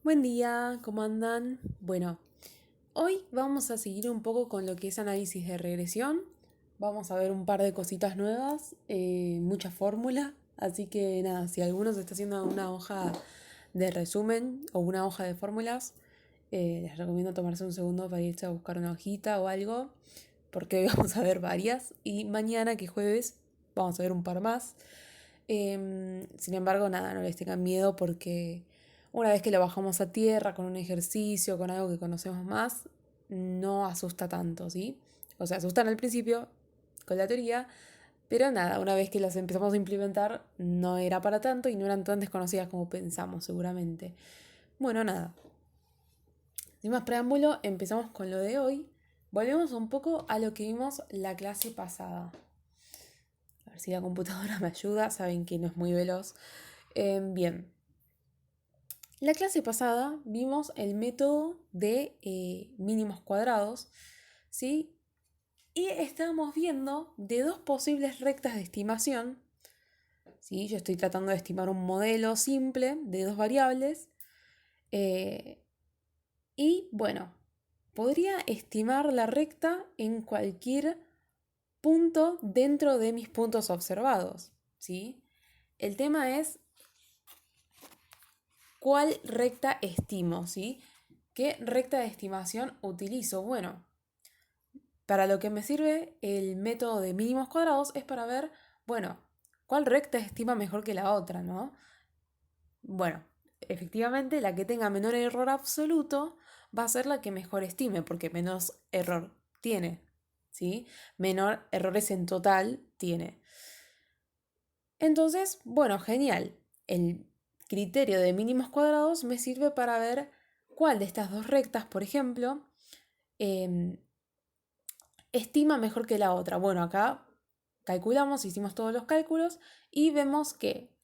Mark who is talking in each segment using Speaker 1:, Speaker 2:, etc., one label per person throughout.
Speaker 1: Buen día, ¿cómo andan? Bueno, hoy vamos a seguir un poco con lo que es análisis de regresión. Vamos a ver un par de cositas nuevas, mucha fórmula. Así que nada, si alguno se está haciendo una hoja de resumen o una hoja de fórmulas, les recomiendo tomarse un segundo para irse a buscar una hojita o algo, porque hoy vamos a ver varias y mañana, que es jueves, vamos a ver un par más. Sin embargo, nada, no les tengan miedo porque una vez que lo bajamos a tierra con un ejercicio, con algo que conocemos más, no asusta tanto, ¿sí? O sea, asustan al principio con la teoría, pero nada, una vez que las empezamos a implementar, no era para tanto y no eran tan desconocidas como pensamos, seguramente. Bueno, nada, sin más preámbulo, empezamos con lo de hoy. Volvemos un poco a lo que vimos la clase pasada. A ver si la computadora me ayuda, saben que no es muy veloz. Bien, la clase pasada vimos el método de mínimos cuadrados, ¿sí? Y estábamos viendo de dos posibles rectas de estimación, ¿sí? Yo estoy tratando de estimar un modelo simple de dos variables. eh, y bueno, podría estimar la recta en cualquier punto dentro de mis puntos observados, ¿sí? El tema es cuál recta estimo, ¿sí? ¿Qué recta de estimación utilizo? Bueno, para lo que me sirve el método de mínimos cuadrados es para ver, bueno, cuál recta estima mejor que la otra, ¿no? Bueno, efectivamente la que tenga menor error absoluto va a ser la que mejor estime, porque menos error tiene, ¿sí? Menor errores en total tiene. Entonces, bueno, genial. El criterio de mínimos cuadrados me sirve para ver cuál de estas dos rectas, por ejemplo, em, estima mejor que la otra. Bueno, acá calculamos, hicimos todos los cálculos y vemos que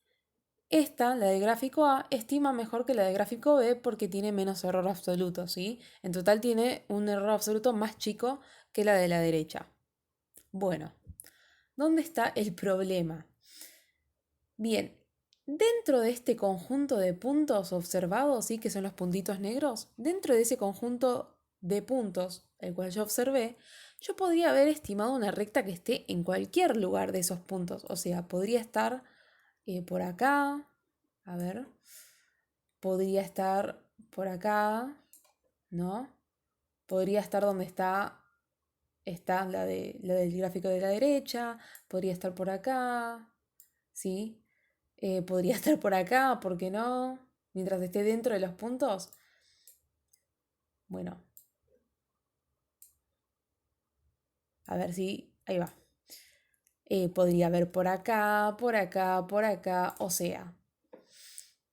Speaker 1: esta, la de gráfico A, estima mejor que la de gráfico B porque tiene menos error absoluto, ¿sí? En total tiene un error absoluto más chico que la de la derecha. Bueno, ¿dónde está el problema? Bien, dentro de este conjunto de puntos observados, ¿sí? Que son los puntitos negros, dentro de ese conjunto de puntos, el cual yo observé, yo podría haber estimado una recta que esté en cualquier lugar de esos puntos. O sea, podría estar por acá, a ver, podría estar por acá, ¿no? Podría estar donde está la del gráfico de la derecha, podría estar por acá, ¿sí? Podría estar por acá, ¿por qué no? Mientras esté dentro de los puntos. Bueno, a ver si... Ahí va. Podría haber por acá, por acá, por acá. O sea,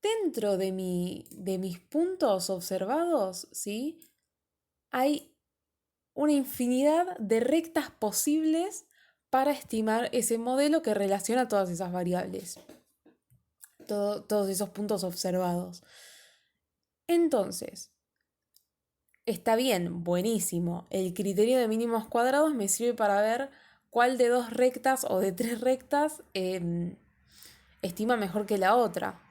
Speaker 1: dentro de mis puntos observados, ¿sí? Hay una infinidad de rectas posibles para estimar ese modelo que relaciona todas esas variables. Todos esos puntos observados. Entonces, está bien, buenísimo. El criterio de mínimos cuadrados me sirve para ver cuál de dos rectas o de tres rectas estima mejor que la otra.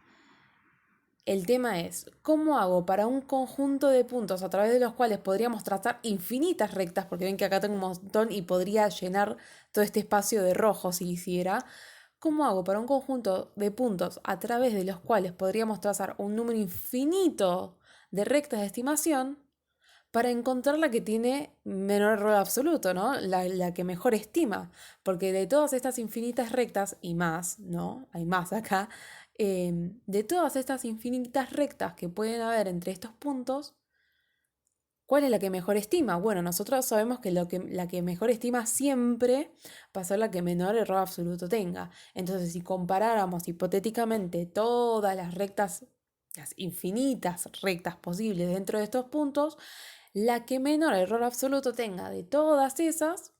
Speaker 1: El tema es, ¿cómo hago para un conjunto de puntos a través de los cuales podríamos trazar infinitas rectas? Porque ven que acá tengo un montón y podría llenar todo este espacio de rojo si quisiera. ¿Cómo hago para un conjunto de puntos a través de los cuales podríamos trazar un número infinito de rectas de estimación para encontrar la que tiene menor error absoluto, ¿no? La que mejor estima. Porque de todas estas infinitas rectas y más, ¿no? Hay más acá. De todas estas infinitas rectas que pueden haber entre estos puntos, ¿cuál es la que mejor estima? Bueno, nosotros sabemos que, la que mejor estima siempre va a ser la que menor error absoluto tenga. Entonces, si comparáramos hipotéticamente todas las rectas, las infinitas rectas posibles dentro de estos puntos, la que menor error absoluto tenga de todas esas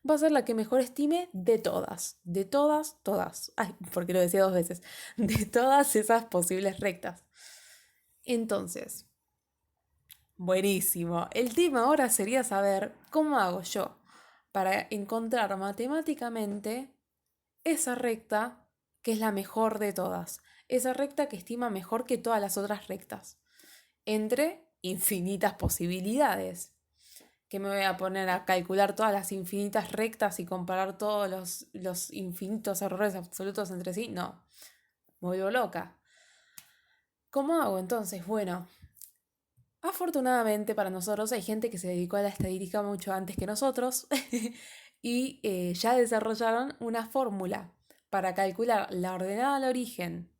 Speaker 1: va a ser la que mejor estime de todas. De todas, todas. Ay, porque lo decía dos veces. De todas esas posibles rectas. Entonces, buenísimo. El tema ahora sería saber cómo hago yo para encontrar matemáticamente esa recta que es la mejor de todas. Esa recta que estima mejor que todas las otras rectas. entre infinitas posibilidades. Que me voy a poner a calcular todas las infinitas rectas y comparar todos los infinitos errores absolutos entre sí. No, me vuelvo loca. ¿Cómo hago entonces? Bueno, afortunadamente para nosotros hay gente que se dedicó a la estadística mucho antes que nosotros y ya desarrollaron una fórmula para calcular la ordenada al origen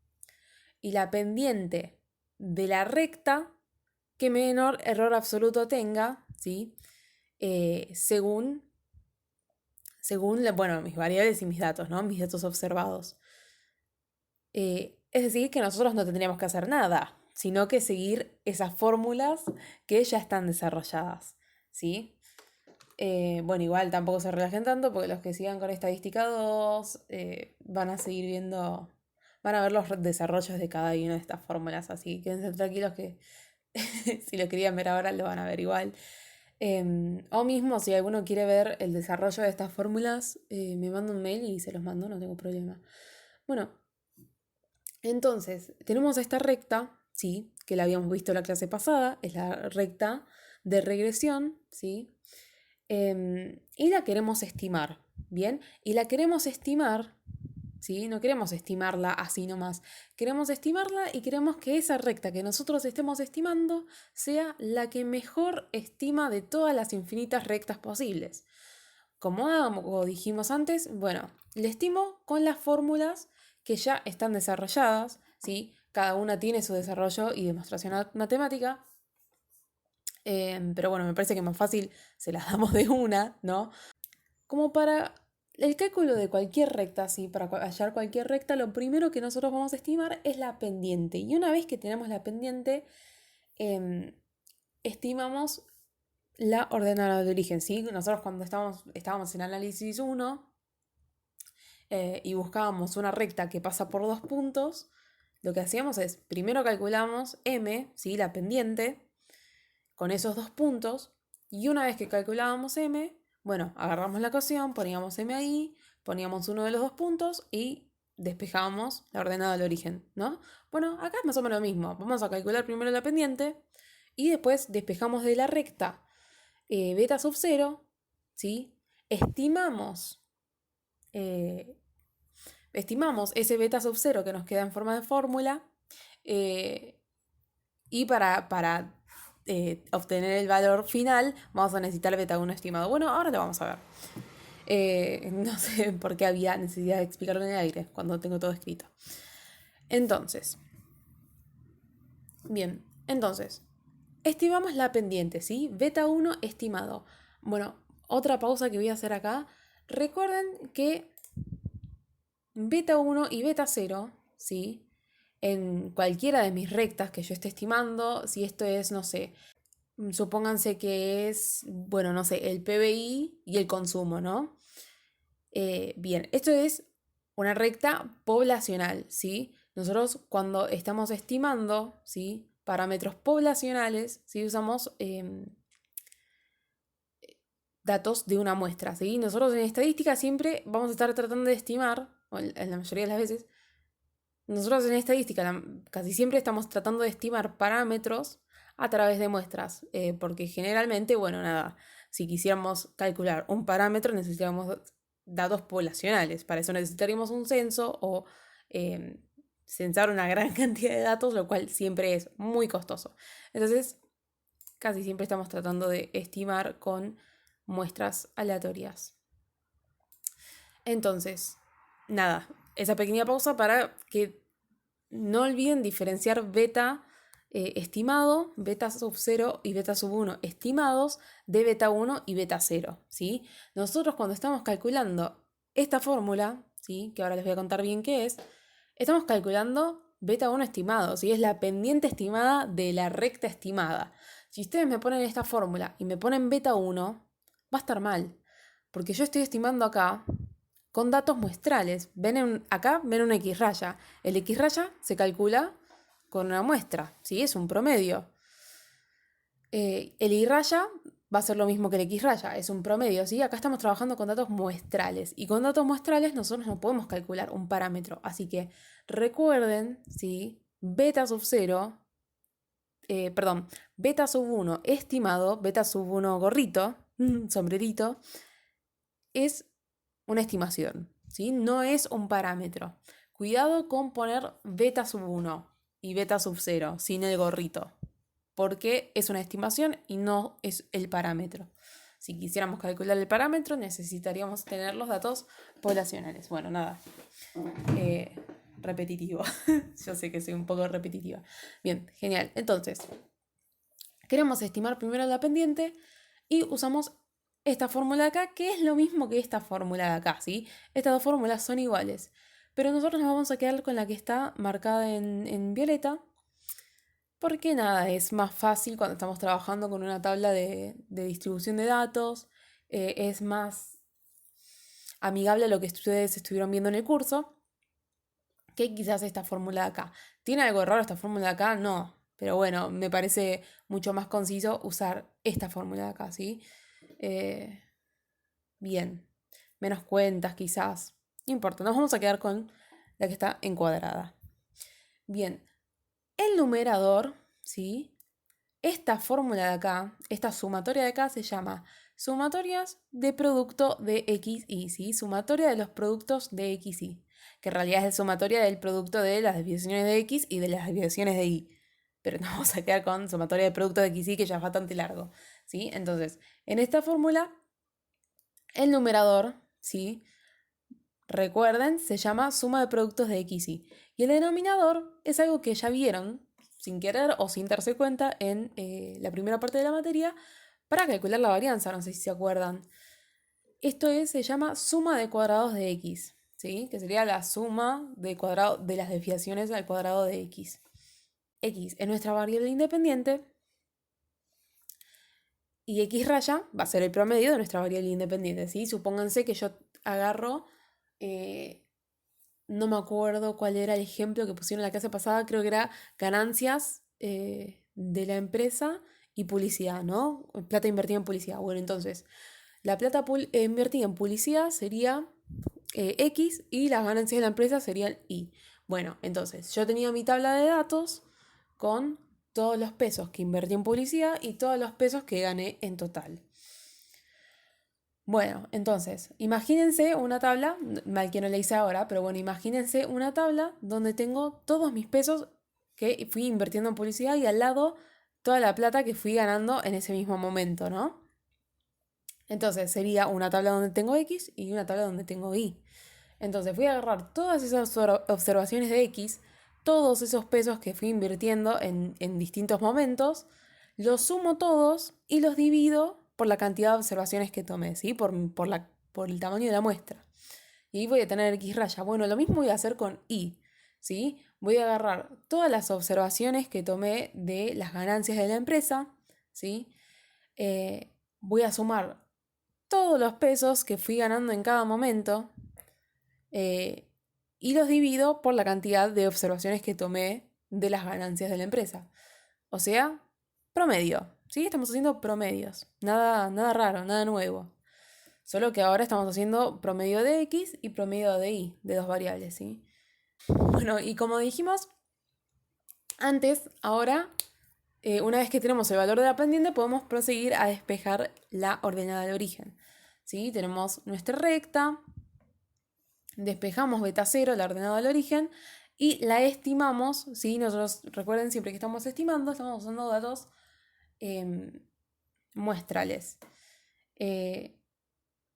Speaker 1: y la pendiente de la recta que menor error absoluto tenga, ¿sí? Según, bueno, mis variables y mis datos, ¿no? Mis datos observados. Es decir, que nosotros no tendríamos que hacer nada, sino que seguir esas fórmulas que ya están desarrolladas, ¿sí? Bueno, igual tampoco se relajen tanto porque los que sigan con estadística 2 van a seguir viendo, van a ver los desarrollos de cada una de estas fórmulas, así que quédense tranquilos que si lo querían ver ahora lo van a ver igual. O mismo, si alguno quiere ver el desarrollo de estas fórmulas, me manda un mail y se los mando, no tengo problema. Bueno, entonces, tenemos esta recta, ¿sí? Que la habíamos visto en la clase pasada, es la recta de regresión, ¿sí? Y la queremos estimar, ¿bien? Y la queremos estimar, ¿sí? No queremos estimarla así nomás. Queremos estimarla y queremos que esa recta que nosotros estemos estimando sea la que mejor estima de todas las infinitas rectas posibles. Como dijimos antes, bueno, le estimo con las fórmulas que ya están desarrolladas, ¿sí? Cada una tiene su desarrollo y demostración matemática. Pero bueno, me parece que más fácil se las damos de una, ¿no? Como para el cálculo de cualquier recta, ¿sí? Para hallar cualquier recta, lo primero que nosotros vamos a estimar es la pendiente. Y una vez que tenemos la pendiente, estimamos la ordenada de origen, ¿sí? Nosotros cuando estábamos en análisis 1 y buscábamos una recta que pasa por 2 puntos, lo que hacíamos es, primero calculamos m, ¿sí? La pendiente, con esos 2 puntos, y una vez que calculábamos m, bueno, agarramos la ecuación, poníamos m ahí, poníamos uno de los 2 puntos y despejábamos la ordenada del origen, ¿no? Bueno, acá es más o menos lo mismo. Vamos a calcular primero la pendiente y después despejamos de la recta beta sub 0, ¿sí? Estimamos, estimamos ese beta sub 0 que nos queda en forma de fórmula y para obtener el valor final vamos a necesitar beta 1 estimado. Bueno, ahora lo vamos a ver. No sé por qué había necesidad de explicarlo en el aire cuando tengo todo escrito. Entonces, bien, entonces, estimamos la pendiente, ¿sí? Beta 1 estimado. Bueno, otra pausa que voy a hacer acá. Recuerden que beta 1 y beta 0, ¿sí? En cualquiera de mis rectas que yo esté estimando, si esto es, no sé, supónganse que es, bueno, no sé, el PBI y el consumo, ¿no? Bien, esto es una recta poblacional, ¿sí? Nosotros cuando estamos estimando, ¿sí? Parámetros poblacionales, ¿sí? Usamos datos de una muestra, ¿sí? Nosotros en estadística siempre vamos a estar tratando de estimar, o en la mayoría de las veces, nosotros en estadística casi siempre estamos tratando de estimar parámetros a través de muestras, porque generalmente, bueno, nada, si quisiéramos calcular un parámetro necesitaríamos datos poblacionales, para eso necesitaríamos un censo o censar una gran cantidad de datos, lo cual siempre es muy costoso. Entonces, casi siempre estamos tratando de estimar con muestras aleatorias. Entonces, nada, esa pequeña pausa para que no olviden diferenciar beta estimado, beta sub 0 y beta sub 1 estimados de beta 1 y beta 0, ¿sí? Nosotros cuando estamos calculando esta fórmula, ¿sí? Que ahora les voy a contar bien qué es, estamos calculando beta 1 estimado, ¿sí? Es la pendiente estimada de la recta estimada. Si ustedes me ponen esta fórmula y me ponen beta 1, va a estar mal, porque yo estoy estimando acá con datos muestrales. Acá ven una X raya. El X raya se calcula con una muestra, ¿sí? Es un promedio. El Y raya va a ser lo mismo que el X raya, es un promedio, ¿sí? Acá estamos trabajando con datos muestrales y con datos muestrales nosotros no podemos calcular un parámetro. Así que recuerden, ¿sí? Beta sub 0 beta sub 1 estimado, beta sub 1 gorrito, sombrerito, es una estimación, ¿sí? No es un parámetro. Cuidado con poner beta sub 1 y beta sub 0 sin el gorrito, porque es una estimación y no es el parámetro. Si quisiéramos calcular el parámetro, necesitaríamos tener los datos poblacionales. Bueno, nada. Repetitivo. Yo sé que soy un poco repetitiva. Bien, genial. Entonces, queremos estimar primero la pendiente y usamos esta fórmula de acá, que es lo mismo que esta fórmula de acá, ¿sí? Estas dos fórmulas son iguales. Pero nosotros nos vamos a quedar con la que está marcada en violeta, porque nada, es más fácil cuando estamos trabajando con una tabla de distribución de datos, es más amigable a lo que ustedes estuvieron viendo en el curso, que quizás esta fórmula de acá. ¿Tiene algo raro esta fórmula de acá? No, pero bueno, me parece mucho más conciso usar esta fórmula de acá, ¿sí? Bien, menos cuentas quizás, no importa, nos vamos a quedar con la que está encuadrada. Bien, el numerador, ¿sí? Esta fórmula de acá, esta sumatoria de acá se llama sumatorias de producto de X y, ¿sí? Sumatoria de los productos de X y, que en realidad es sumatoria del producto de las desviaciones de X y de las desviaciones de Y. Pero nos vamos a quedar con sumatoria de producto de X y, que ya es bastante largo, ¿sí? Entonces, en esta fórmula, el numerador, ¿sí? Recuerden, se llama suma de productos de X y. Y el denominador es algo que ya vieron, sin querer o sin darse cuenta, en la primera parte de la materia, para calcular la varianza, no sé si se acuerdan. Esto se llama suma de cuadrados de X, ¿sí? Que sería la suma de las desviaciones al cuadrado de X. X es nuestra variable independiente y X raya va a ser el promedio de nuestra variable independiente, ¿sí? Supónganse que yo agarro... no me acuerdo cuál era el ejemplo que pusieron en la clase pasada, creo que era ganancias de la empresa y publicidad, ¿no? Plata invertida en publicidad. Bueno, entonces, la plata invertida en publicidad sería X y las ganancias de la empresa serían Y. Bueno, entonces, yo tenía mi tabla de datos con todos los pesos que invertí en publicidad y todos los pesos que gané en total. Bueno, entonces, imagínense una tabla, mal que no la hice ahora, pero bueno, imagínense una tabla donde tengo todos mis pesos que fui invirtiendo en publicidad y al lado toda la plata que fui ganando en ese mismo momento, ¿no? Entonces sería una tabla donde tengo X y una tabla donde tengo Y. Entonces voy a agarrar todas esas observaciones de X, todos esos pesos que fui invirtiendo en distintos momentos, los sumo todos y los divido por la cantidad de observaciones que tomé, ¿sí? Por el tamaño de la muestra. Y ahí voy a tener X raya. Bueno, lo mismo voy a hacer con Y, ¿sí? Voy a agarrar todas las observaciones que tomé de las ganancias de la empresa, ¿sí? Voy a sumar todos los pesos que fui ganando en cada momento y los divido por la cantidad de observaciones que tomé de las ganancias de la empresa. O sea, promedio, ¿sí? Estamos haciendo promedios, nada raro, nada nuevo. Solo que ahora estamos haciendo promedio de X y promedio de Y, de dos variables, ¿sí? Bueno, y como dijimos antes, ahora, una vez que tenemos el valor de la pendiente, podemos proseguir a despejar la ordenada de origen, ¿sí? Tenemos nuestra recta, despejamos beta 0, la ordenada del origen, y la estimamos, ¿sí? Nosotros, recuerden, siempre que estamos estimando, estamos usando datos muestrales.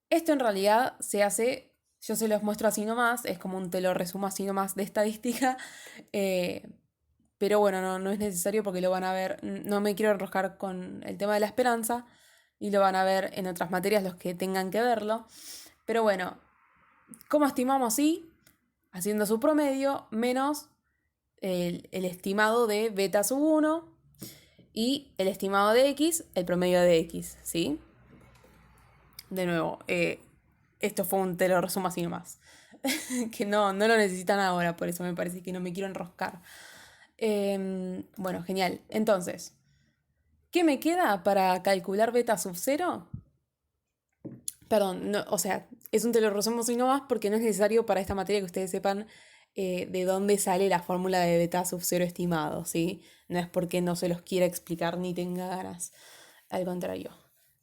Speaker 1: Esto en realidad se hace, yo se los muestro así nomás, es como te lo resumo así nomás de estadística, pero bueno, no es necesario porque lo van a ver, no me quiero enroscar con el tema de la esperanza, y lo van a ver en otras materias los que tengan que verlo, pero bueno, ¿cómo estimamos Y? Haciendo su promedio menos el estimado de beta sub 1 y el estimado de X, el promedio de X, ¿sí? De nuevo, esto fue te lo resumo así nomás. Que no lo necesitan ahora, por eso me parece que no me quiero enroscar. Bueno, genial. Entonces, ¿qué me queda para calcular beta sub 0? Perdón, no, o sea, es un te lo resumo así nomás porque no es necesario para esta materia que ustedes sepan de dónde sale la fórmula de beta sub cero estimado, ¿sí? No es porque no se los quiera explicar ni tenga ganas, al contrario.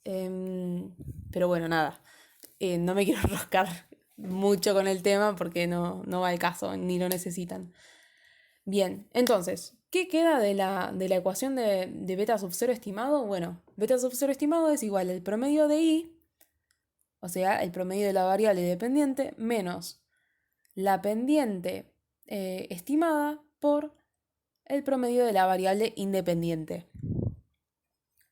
Speaker 1: Pero bueno, nada, no me quiero enroscar mucho con el tema porque no va al caso, ni lo necesitan. Bien, entonces, ¿qué queda de la ecuación de beta sub cero estimado? Bueno, beta sub cero estimado es igual al promedio de i, o sea, el promedio de la variable dependiente, menos la pendiente estimada por el promedio de la variable independiente.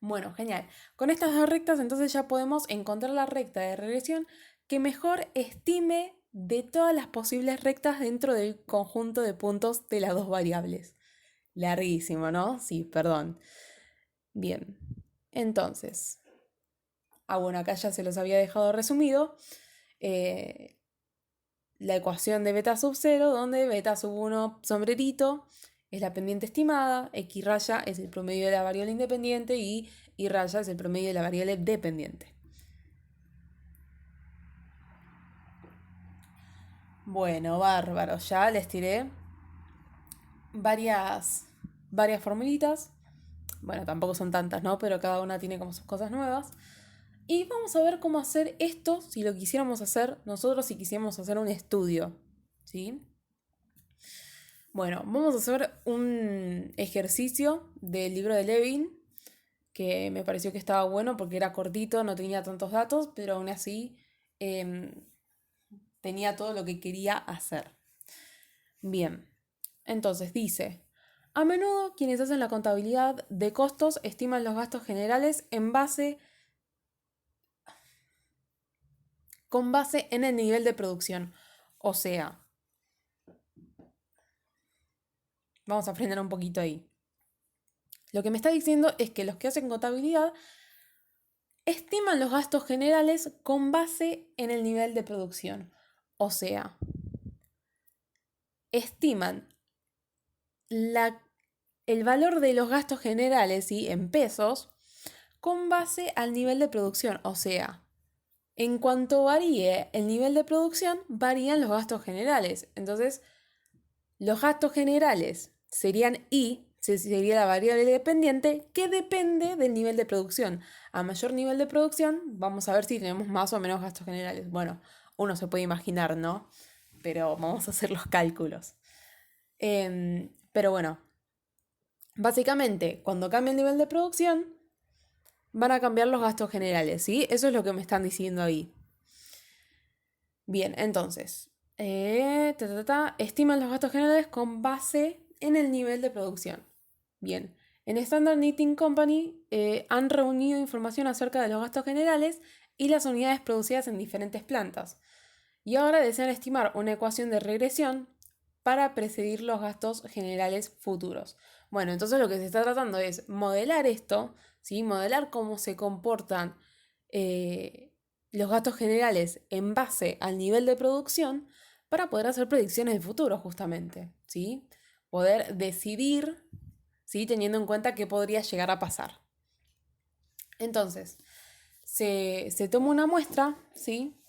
Speaker 1: Bueno, genial. Con estas dos rectas entonces ya podemos encontrar la recta de regresión que mejor estime de todas las posibles rectas dentro del conjunto de puntos de las dos variables. Larguísimo, ¿no? Sí, perdón. Bien. Entonces, bueno, acá ya se los había dejado resumido. La ecuación de beta sub 0, donde beta sub 1 sombrerito es la pendiente estimada, x raya es el promedio de la variable independiente y y raya es el promedio de la variable dependiente. Bueno, bárbaro, ya les tiré varias formulitas. Bueno, tampoco son tantas, ¿no? Pero cada una tiene como sus cosas nuevas. Y vamos a ver cómo hacer esto si lo quisiéramos hacer nosotros, si quisiéramos hacer un estudio, ¿sí? Bueno, vamos a hacer un ejercicio del libro de Levin, que me pareció que estaba bueno porque era cortito, no tenía tantos datos, pero aún así tenía todo lo que quería hacer. Bien, entonces dice, a menudo quienes hacen la contabilidad de costos estiman los gastos generales con base en el nivel de producción. O sea, vamos a frenar un poquito ahí. Lo que me está diciendo es que los que hacen contabilidad estiman los gastos generales con base en el nivel de producción. O sea, estiman el valor de los gastos generales, ¿sí?, en pesos con base al nivel de producción. O sea, en cuanto varíe el nivel de producción, varían los gastos generales. Entonces, los gastos generales serían I, sería la variable dependiente que depende del nivel de producción. A mayor nivel de producción, vamos a ver si tenemos más o menos gastos generales. Bueno, uno se puede imaginar, ¿no? Pero vamos a hacer los cálculos. Pero bueno, básicamente, cuando cambia el nivel de producción, van a cambiar los gastos generales, ¿sí? Eso es lo que me están diciendo ahí. Bien, entonces, estiman los gastos generales con base en el nivel de producción. Bien, en Standard Knitting Company han reunido información acerca de los gastos generales y las unidades producidas en diferentes plantas. Y ahora desean estimar una ecuación de regresión para predecir los gastos generales futuros. Bueno, entonces lo que se está tratando es modelar esto, ¿sí? Modelar cómo se comportan los gastos generales en base al nivel de producción para poder hacer predicciones de futuro, justamente, ¿sí? Poder decidir, ¿sí?, teniendo en cuenta qué podría llegar a pasar. Entonces, se toma una muestra, ¿sí?,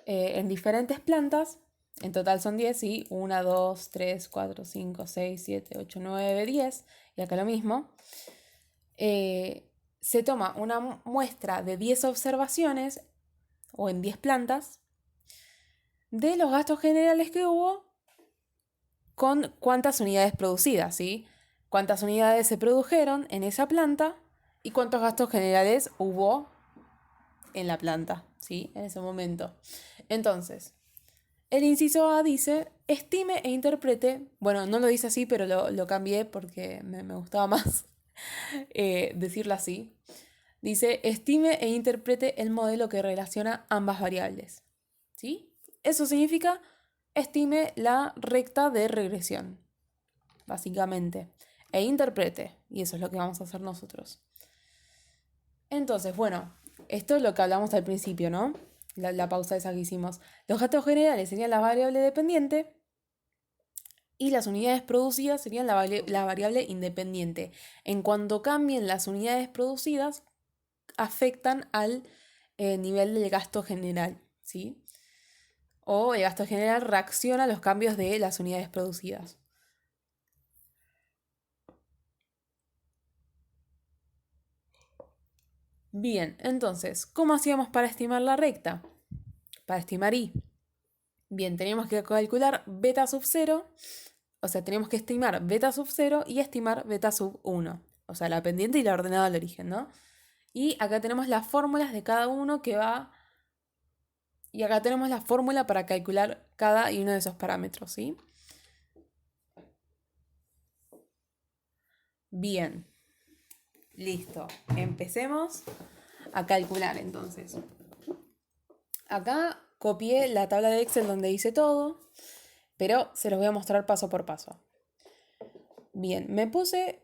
Speaker 1: en diferentes plantas. En total son 10, ¿sí? 1, 2, 3, 4, 5, 6, 7, 8, 9, 10. Y acá lo mismo. Se toma una muestra de 10 observaciones o en 10 plantas de los gastos generales que hubo con cuántas unidades producidas, ¿sí? Cuántas unidades se produjeron en esa planta y cuántos gastos generales hubo en la planta, ¿sí?, en ese momento. Entonces, el inciso A dice, estime e interprete, bueno, no lo dice así, pero lo cambié porque me gustaba más decirlo así. Dice, estime e interprete el modelo que relaciona ambas variables, ¿sí? Eso significa, estime la recta de regresión, básicamente, e interprete, y eso es lo que vamos a hacer nosotros. Entonces, bueno, esto es lo que hablamos al principio, ¿no? La pausa esa que hicimos. Los gastos generales serían la variable dependiente y las unidades producidas serían la variable independiente. En cuanto cambien las unidades producidas, afectan al nivel del gasto general, ¿sí? o el gasto general reacciona a los cambios de las unidades producidas. Bien, entonces, ¿cómo hacíamos para estimar la recta? Para estimar I. Bien, teníamos que calcular beta sub 0, o sea, teníamos que estimar beta sub 0 y estimar beta sub 1, o sea, la pendiente y la ordenada al origen, ¿no? Y acá tenemos las fórmulas de cada uno que va... Y acá tenemos la fórmula para calcular cada uno de esos parámetros, ¿sí? Bien, listo. Empecemos a calcular entonces. Acá copié la tabla de Excel donde hice todo, pero se los voy a mostrar paso por paso. Bien, me puse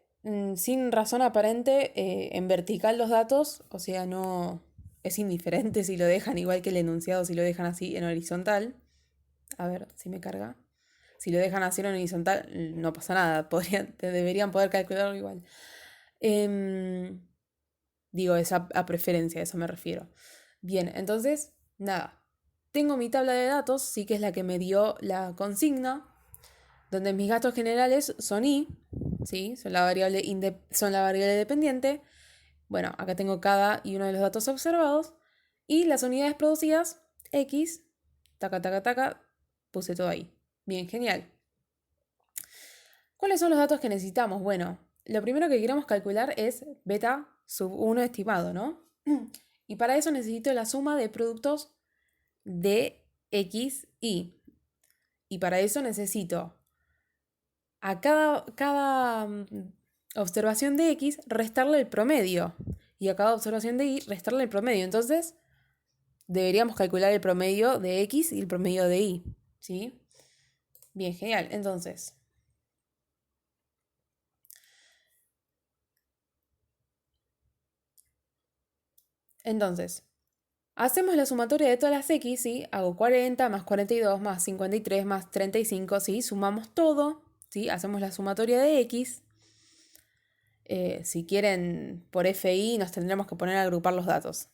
Speaker 1: sin razón aparente en vertical los datos, o sea, no es indiferente si lo dejan igual que el enunciado, si lo dejan así en horizontal. A ver si me carga. Si lo dejan así en horizontal, no pasa nada, deberían poder calcularlo igual. Digo, es a preferencia, a eso me refiero. Bien, entonces, nada. Tengo mi tabla de datos, sí que es la que me dio la consigna, donde mis gastos generales son I, ¿sí? Son la variable dependiente. Bueno, acá tengo cada y uno de los datos observados. Y las unidades producidas, X, taca, taca, taca, puse todo ahí. Bien, genial. ¿Cuáles son los datos que necesitamos? Bueno, lo primero que queremos calcular es beta sub 1 estimado, ¿no? Y para eso necesito la suma de productos de X, Y. Y para eso necesito a cada observación de X restarle el promedio. Y a cada observación de Y restarle el promedio. Entonces, deberíamos calcular el promedio de X y el promedio de Y. ¿Sí? Bien, genial. Entonces, hacemos la sumatoria de todas las X, ¿sí? Hago 40 más 42 más 53 más 35, ¿sí? Sumamos todo, ¿sí? Hacemos la sumatoria de X. Si quieren, por FI nos tendremos que poner a agrupar los datos.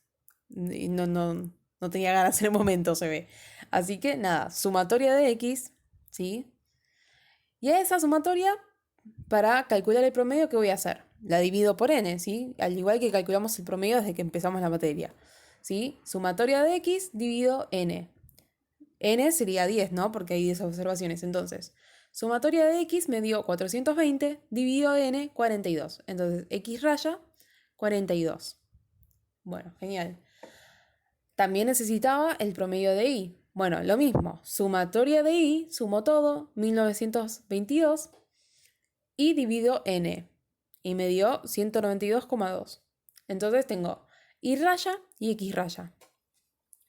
Speaker 1: Y no tenía ganas en el momento, se ve. Así que nada, sumatoria de X, ¿sí? Y a esa sumatoria, para calcular el promedio, ¿qué voy a hacer? La divido por n, ¿sí? Al igual que calculamos el promedio desde que empezamos la materia. ¿Sí? Sumatoria de X dividido n. N sería 10, ¿no? Porque hay 10 observaciones. Entonces, sumatoria de X me dio 420 dividido n, 42. Entonces, X raya, 42. Bueno, genial. También necesitaba el promedio de Y. Bueno, lo mismo. Sumatoria de Y, sumo todo, 1922. Y divido n. Y me dio 192,2. Entonces tengo Y raya y X raya.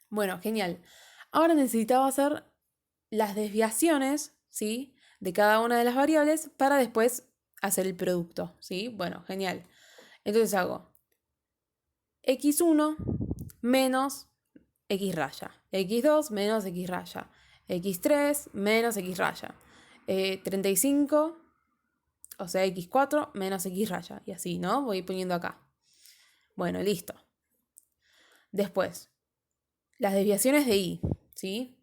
Speaker 1: Bueno, genial. Ahora necesitaba hacer las desviaciones, ¿sí? De cada una de las variables para después hacer el producto, ¿sí? Bueno, genial. Entonces hago x1 menos x raya, x2 menos x raya, x3 menos x raya, 35, o sea, x4 menos x raya, y así, ¿no? Voy poniendo acá. Bueno, listo. Después, las desviaciones de y, ¿sí?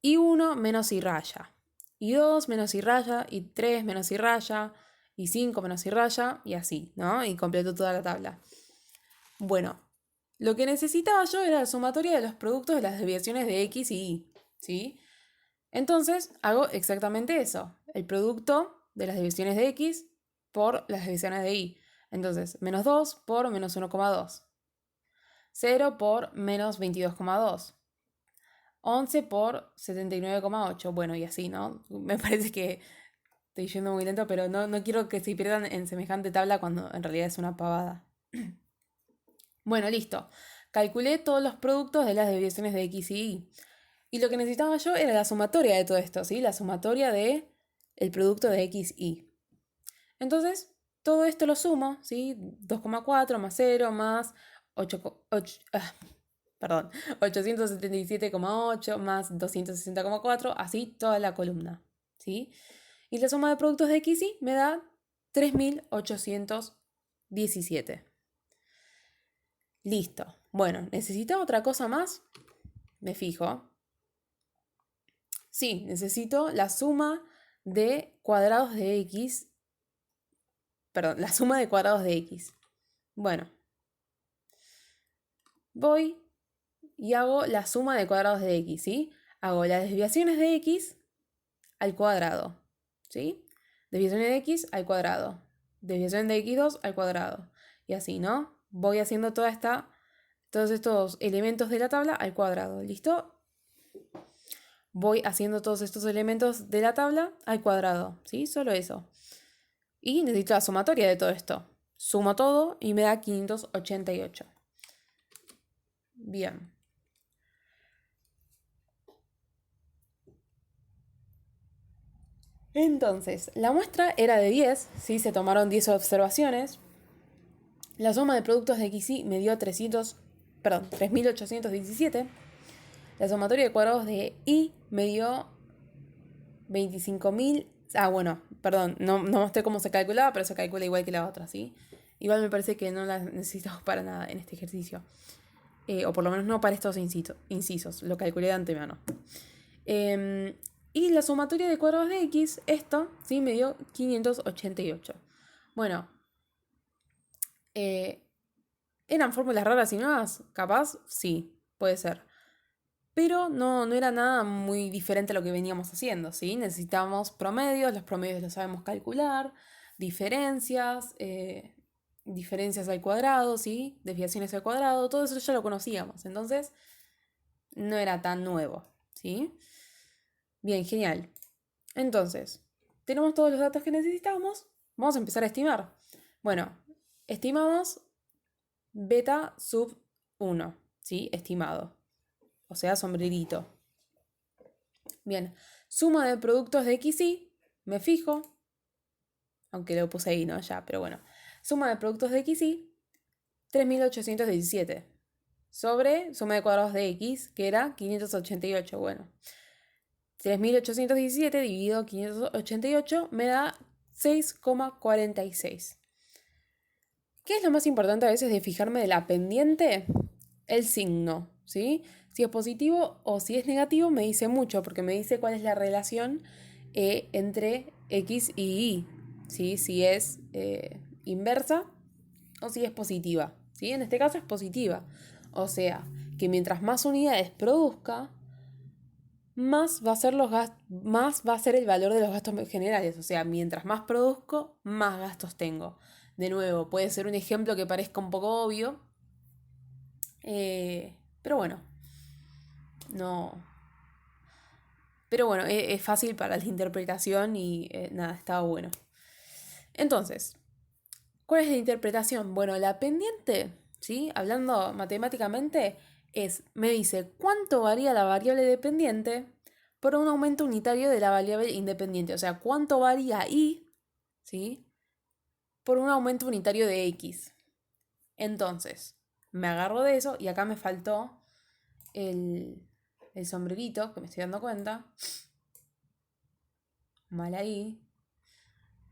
Speaker 1: Y1 menos y raya, y2 menos y raya, y3 menos y raya, y5 menos y raya, y así, ¿no? Y completo toda la tabla. Bueno, lo que necesitaba yo era la sumatoria de los productos de las desviaciones de X y Y, ¿sí? Entonces hago exactamente eso, el producto de las desviaciones de X por las desviaciones de Y. Entonces, menos 2 por menos 1,2. 0 por menos 22,2. 11 por 79,8. Bueno, y así, ¿no? Me parece que estoy yendo muy lento, pero no quiero que se pierdan en semejante tabla cuando en realidad es una pavada. Bueno, listo. Calculé todos los productos de las desviaciones de X y Y. Y lo que necesitaba yo era la sumatoria de todo esto, ¿sí? La sumatoria de el producto de X y Y. Entonces, todo esto lo sumo, ¿sí? 2,4 más 0 más 877,8 más 260,4, así toda la columna, ¿sí? Y la suma de productos de X y Y me da 3817. Listo. Bueno, ¿necesita otra cosa más? Me fijo. Sí, necesito la suma de cuadrados de x. Perdón, la suma de cuadrados de x. Bueno, voy y hago la suma de cuadrados de x, ¿sí? Hago las desviaciones de x al cuadrado, ¿sí? Desviaciones de x al cuadrado. Desviación de x2 al cuadrado. Y así, ¿no? Voy haciendo todos estos elementos de la tabla al cuadrado. ¿Listo? Voy haciendo todos estos elementos de la tabla al cuadrado, ¿sí? Solo eso. Y necesito la sumatoria de todo esto. Sumo todo y me da 588. Bien. Entonces, la muestra era de 10, ¿sí? Se tomaron 10 observaciones. La suma de productos de XY me dio 3.817. La sumatoria de cuadrados de Y me dio 25.000. Ah, bueno, perdón, no mostré cómo se calculaba, pero se calcula igual que la otra, ¿sí? Igual me parece que no la necesitamos para nada en este ejercicio. O por lo menos no para estos incisos. Lo calculé de antemano. Y la sumatoria de cuadrados de X, esto, ¿sí? Me dio 588. Bueno, ¿eran fórmulas raras y nuevas? Capaz, sí, puede ser. Pero no era nada muy diferente a lo que veníamos haciendo, ¿sí? Necesitamos promedios, los promedios los sabemos calcular, diferencias, diferencias al cuadrado, ¿sí? Desviaciones al cuadrado, todo eso ya lo conocíamos, entonces no era tan nuevo, ¿sí? Bien, genial. Entonces, tenemos todos los datos que necesitamos, vamos a empezar a estimar. Bueno, estimamos beta sub 1, ¿sí? Estimado. O sea, sombrerito. Bien, suma de productos de X y, me fijo, aunque lo puse ahí, ¿no? Ya, pero bueno. Suma de productos de X y, 3.817. Sobre suma de cuadrados de X, que era 588. Bueno, 3.817 dividido 588 me da 6,46. ¿Qué es lo más importante a veces de fijarme de la pendiente? El signo, ¿sí? Si es positivo o si es negativo me dice mucho, porque me dice cuál es la relación entre X y Y, ¿sí? Si es inversa o si es positiva, ¿sí? En este caso es positiva. O sea, que mientras más unidades produzca, más va a ser más va a ser el valor de los gastos generales. O sea, mientras más produzco, más gastos tengo. De nuevo, puede ser un ejemplo que parezca un poco obvio, pero bueno, no. Pero bueno, es fácil para la interpretación y nada, estaba bueno. Entonces, ¿cuál es la interpretación? Bueno, la pendiente, ¿sí? Hablando matemáticamente, me dice cuánto varía la variable dependiente por un aumento unitario de la variable independiente. O sea, cuánto varía y, ¿sí? Por un aumento unitario de X. Entonces, me agarro de eso y acá me faltó el sombrerito, que me estoy dando cuenta. Mal ahí.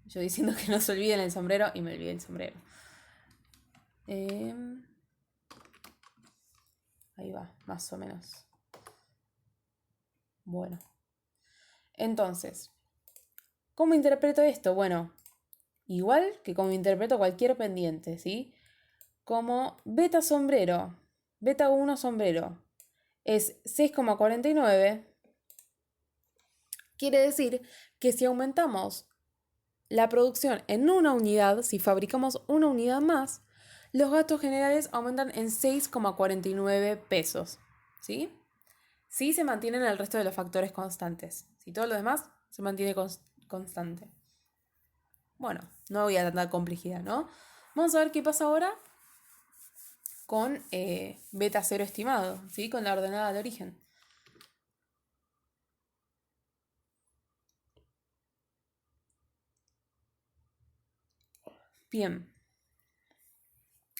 Speaker 1: Yo diciendo que no se olviden el sombrero y me olvidé el sombrero. Ahí va, más o menos. Bueno. Entonces, ¿cómo interpreto esto? Bueno, igual que como interpreto cualquier pendiente, ¿sí? Como beta sombrero, beta 1 sombrero, es 6,49. Quiere decir que si aumentamos la producción en una unidad, si fabricamos una unidad más, los gastos generales aumentan en 6,49 pesos, ¿sí? Si se mantienen el resto de los factores constantes. Si todo lo demás se mantiene constante. Bueno, no voy a tanta complejidad, ¿no? Vamos a ver qué pasa ahora con beta 0 estimado, ¿sí? Con la ordenada de origen. Bien.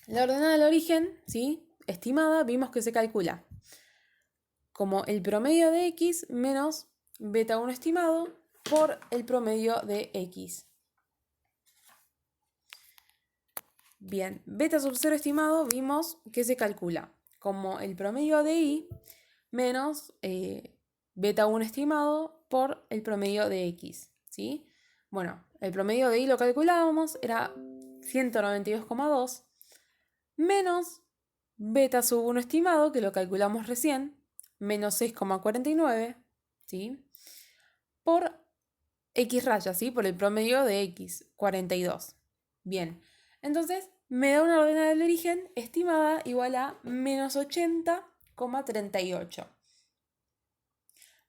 Speaker 1: La ordenada del origen, ¿sí? Estimada, vimos que se calcula como el promedio de X menos beta 1 estimado por el promedio de X. Bien, beta sub 0 estimado vimos que se calcula como el promedio de Y menos beta 1 estimado por el promedio de X, ¿sí? Bueno, el promedio de Y lo calculábamos, era 192,2 menos beta sub 1 estimado, que lo calculamos recién, menos 6,49, ¿sí? Por X raya, ¿sí? Por el promedio de X, 42. Bien, entonces me da una ordenada del origen estimada igual a menos 80,38.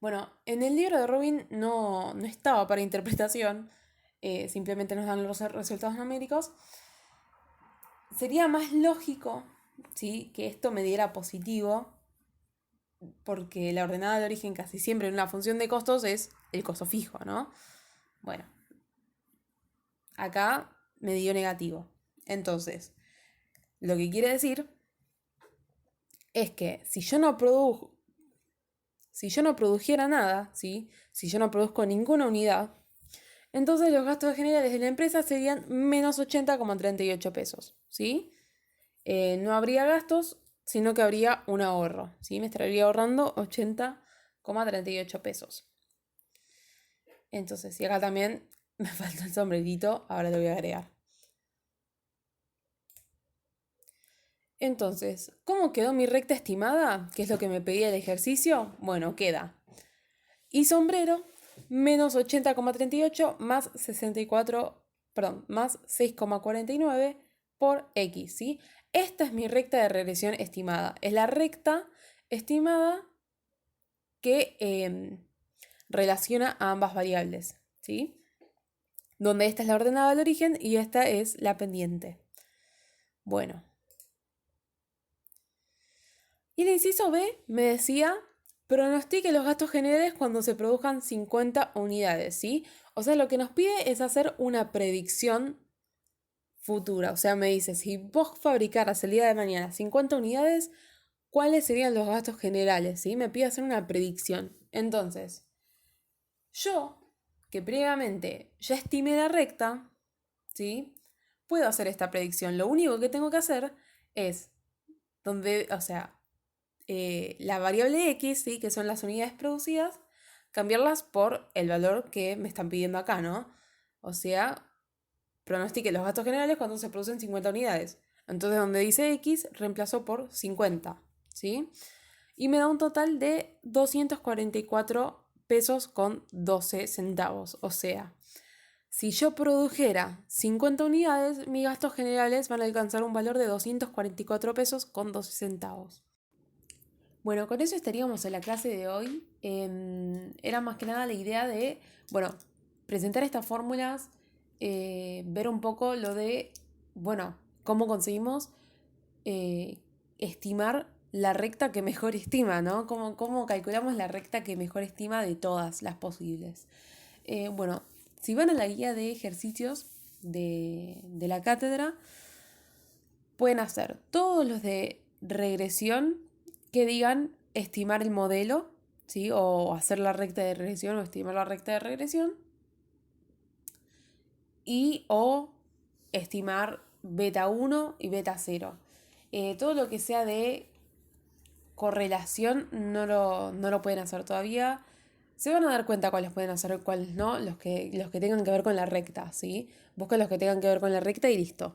Speaker 1: Bueno, en el libro de Rubin no estaba para interpretación, simplemente nos dan los resultados numéricos. Sería más lógico, ¿sí?, que esto me diera positivo, porque la ordenada de origen casi siempre en una función de costos es el costo fijo, ¿no? Bueno, acá me dio negativo. Entonces, lo que quiere decir es que si yo no produjera nada, ¿sí? Si yo no produzco ninguna unidad, entonces los gastos generales de la empresa serían menos 80,38 pesos, ¿sí? No habría gastos, sino que habría un ahorro, ¿sí? Me estaría ahorrando 80,38 pesos. Entonces, y acá también me falta el sombrerito, ahora lo voy a agregar. Entonces, ¿cómo quedó mi recta estimada? ¿Qué es lo que me pedía el ejercicio? Bueno, queda y sombrero menos 80,38 más 64, perdón, más 6,49 por X, ¿sí? Esta es mi recta de regresión estimada. Es la recta estimada que relaciona a ambas variables, ¿sí? Donde esta es la ordenada del origen y esta es la pendiente. Bueno. Y el inciso B me decía, pronostique los gastos generales cuando se produzcan 50 unidades, ¿sí? O sea, lo que nos pide es hacer una predicción futura. O sea, me dice, si vos fabricaras el día de mañana 50 unidades, ¿cuáles serían los gastos generales? ¿Sí? Me pide hacer una predicción. Entonces, yo, que previamente ya estimé la recta, ¿sí?, puedo hacer esta predicción. Lo único que tengo que hacer es, la variable X, ¿sí?, que son las unidades producidas, cambiarlas por el valor que me están pidiendo acá, ¿no? O sea, pronostique los gastos generales cuando se producen 50 unidades. Entonces, donde dice X, reemplazo por 50, ¿sí? Y me da un total de 244 pesos con 12 centavos. O sea, si yo produjera 50 unidades, mis gastos generales van a alcanzar un valor de 244 pesos con 12 centavos. Bueno, con eso estaríamos en la clase de hoy. Era más que nada la idea de, bueno, presentar estas fórmulas, ver un poco lo de, bueno, cómo conseguimos estimar la recta que mejor estima, ¿no? Cómo calculamos la recta que mejor estima de todas las posibles. Bueno, si van a la guía de ejercicios de la cátedra, pueden hacer todos los de regresión que digan estimar el modelo, ¿sí?, o hacer la recta de regresión o estimar la recta de regresión, y o estimar beta 1 y beta 0. Todo lo que sea de correlación no lo pueden hacer todavía. Se van a dar cuenta cuáles pueden hacer y cuáles no, los que tengan que ver con la recta, ¿sí? Busquen los que tengan que ver con la recta y listo.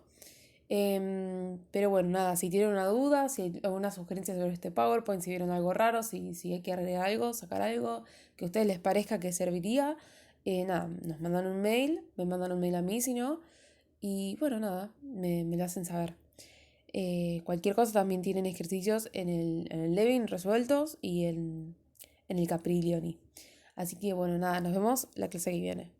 Speaker 1: Pero bueno, nada, si tienen una duda, si hay alguna sugerencia sobre este PowerPoint, si vieron algo raro, si hay que agregar algo, sacar algo que a ustedes les parezca que serviría, nada, nos mandan un mail, me mandan un mail a mí si no, y bueno, nada, me lo hacen saber. Cualquier cosa también tienen ejercicios en el Levin resueltos y en el Caprilioni. Así que bueno, nada, nos vemos la clase que viene.